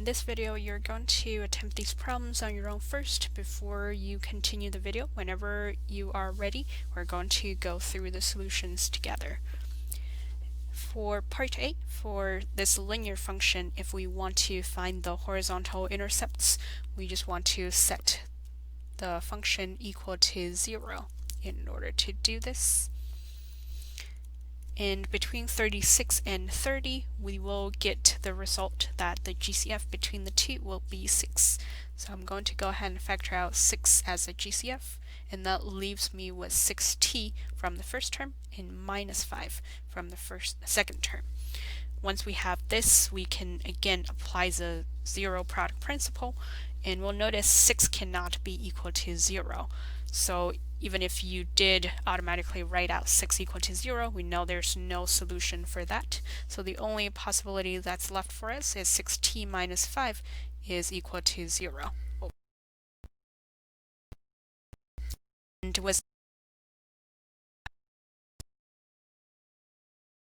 this video, you're going to attempt these problems on your own first before you continue the video. Whenever you are ready, we're going to go through the solutions together. For part A, for this linear function, if we want to find the horizontal intercepts, we just want to set the function equal to 0 in order to do this. And between 36 and 30, we will get the result that the GCF between the two will be 6. So I'm going to go ahead and factor out 6 as a GCF, and that leaves me with 6t from the first term and minus 5 from the second term. Once we have this, we can again apply the zero product principle, and we'll notice 6 cannot be equal to 0. So even if you did automatically write out 6 equal to 0, we know there's no solution for that. So the only possibility that's left for us is 6t minus 5 is equal to 0. And with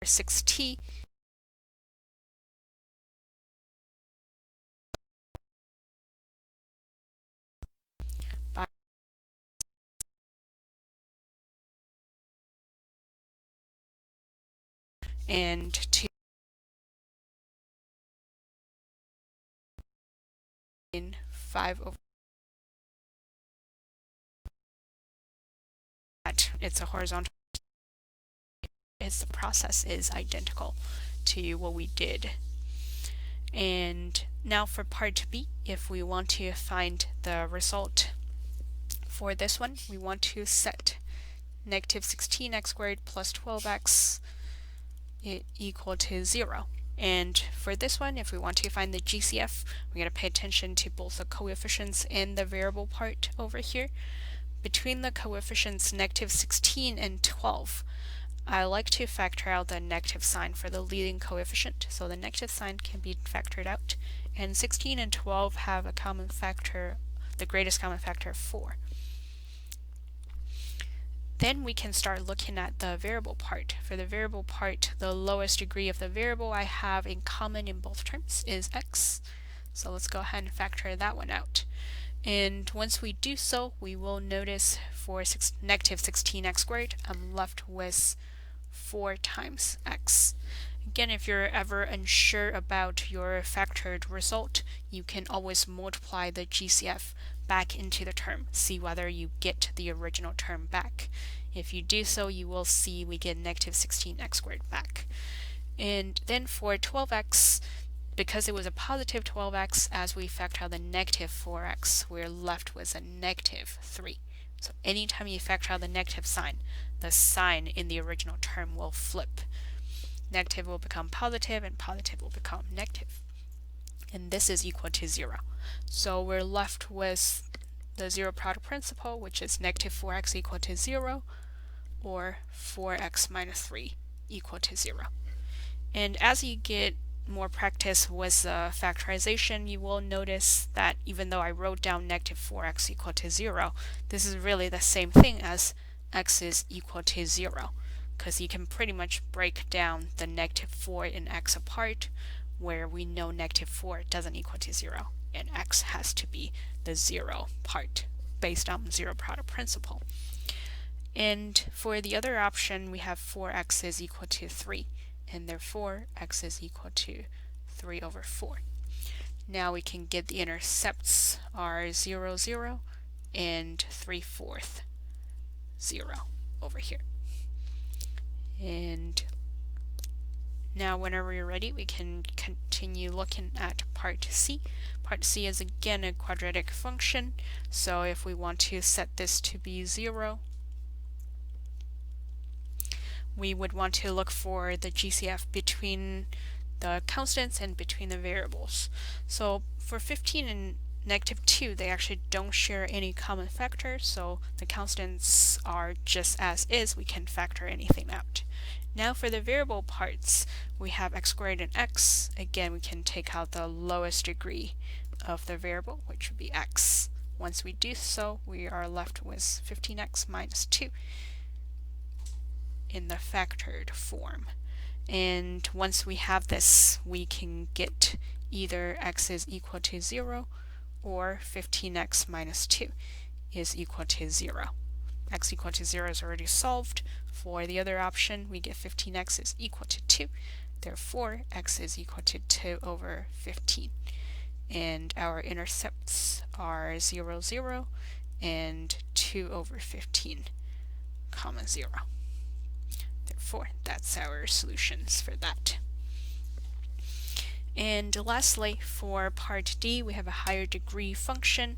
6t, and 2 in 5 over that. It's a horizontal. The process is identical to what we did. And now for part B, if we want to find the result for this one, we want to set negative 16x squared plus 12x equal to 0. And for this one, if we want to find the GCF, we're going to pay attention to both the coefficients and the variable part over here. Between the coefficients negative 16 and 12, I like to factor out the negative sign for the leading coefficient, so the negative sign can be factored out, and 16 and 12 have a common factor, the greatest common factor of 4. Then we can start looking at the variable part. For the variable part, the lowest degree of the variable I have in common in both terms is x, so let's go ahead and factor that one out. And once we do so, we will notice for negative 16x squared, I'm left with 4 times x. Again, if you're ever unsure about your factored result, you can always multiply the GCF back into the term, see whether you get the original term back. If you do so, you will see we get negative 16x squared back. And then for 12x, because it was a positive 12x, as we factor out the negative 4x, we're left with a negative 3. So anytime you factor out the negative sign, the sign in the original term will flip. Negative will become positive, and positive will become negative. And this is equal to 0. So we're left with the zero product principle, which is negative 4x equal to 0, or 4x minus 3 equal to 0. And as you get more practice with factorization, you will notice that even though I wrote down negative 4x equal to 0, this is really the same thing as x is equal to 0, because you can pretty much break down the negative 4 and x apart, where we know negative 4 doesn't equal to 0, and x has to be the 0 part based on zero product principle. And for the other option, we have 4x is equal to 3, and therefore x is equal to 3 over 4. Now we can get the intercepts are 0, 0, and 3/4, 0 over here. And now whenever you're ready, we can continue looking at part C. Part C is again a quadratic function, so if we want to set this to be 0, we would want to look for the GCF between the constants and between the variables. So for 15 and negative 2, they actually don't share any common factor, so the constants are just as is. We can factor anything out. Now for the variable parts, we have x squared and x. Again, we can take out the lowest degree of the variable, which would be x. Once we do so, we are left with 15x minus 2 in the factored form. And once we have this, we can get either x is equal to 0 or 15x minus 2 is equal to 0. X equal to 0 is already solved. For the other option, we get 15x is equal to 2. Therefore, x is equal to 2 over 15. And our intercepts are 0, 0, and 2 over 15, comma 0. Therefore, that's our solutions for that. And lastly, for part D, we have a higher degree function,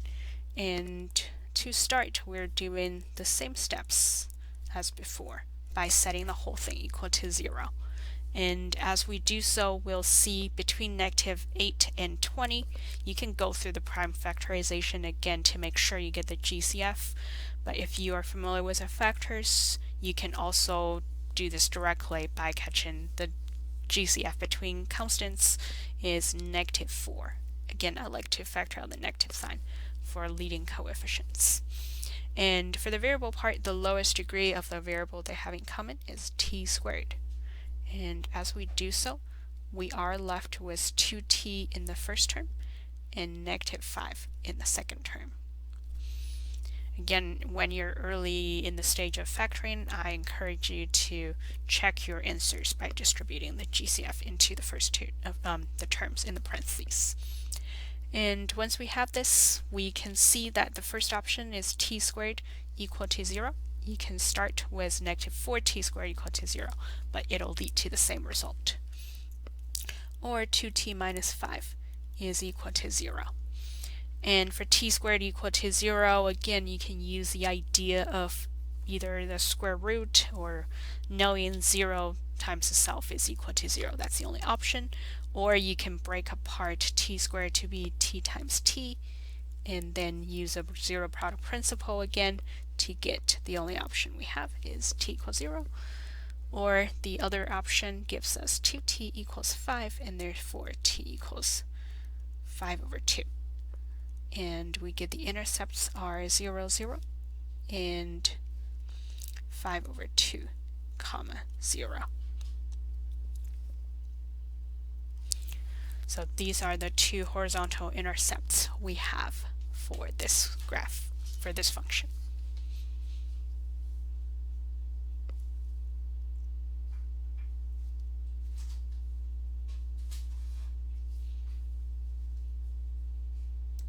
and to start, we're doing the same steps as before by setting the whole thing equal to 0. And as we do so, we'll see between -8 and 20, you can go through the prime factorization again to make sure you get the GCF. But if you are familiar with the factors, you can also do this directly by catching the GCF between constants is -4. Again, I like to factor out the negative sign for leading coefficients. And for the variable part, the lowest degree of the variable they have in common is t squared. And as we do so, we are left with 2t in the first term and -5 in the second term. Again, when you're early in the stage of factoring, I encourage you to check your answers by distributing the GCF into the first two of the terms in the parentheses. And once we have this, we can see that the first option is t squared equal to 0. You can start with -4t squared equal to 0, but it'll lead to the same result. Or 2t minus 5 is equal to 0. And for t squared equal to 0, again, you can use the idea of either the square root or knowing 0 times itself is equal to 0. That's the only option. Or you can break apart t squared to be t times t, and then use a zero product principle again to get the only option we have is t equals 0. Or the other option gives us 2t equals 5, and therefore t equals 5 over 2. And we get the intercepts are 0, 0, and 5 over 2, comma 0. So these are the two horizontal intercepts we have for this graph, for this function.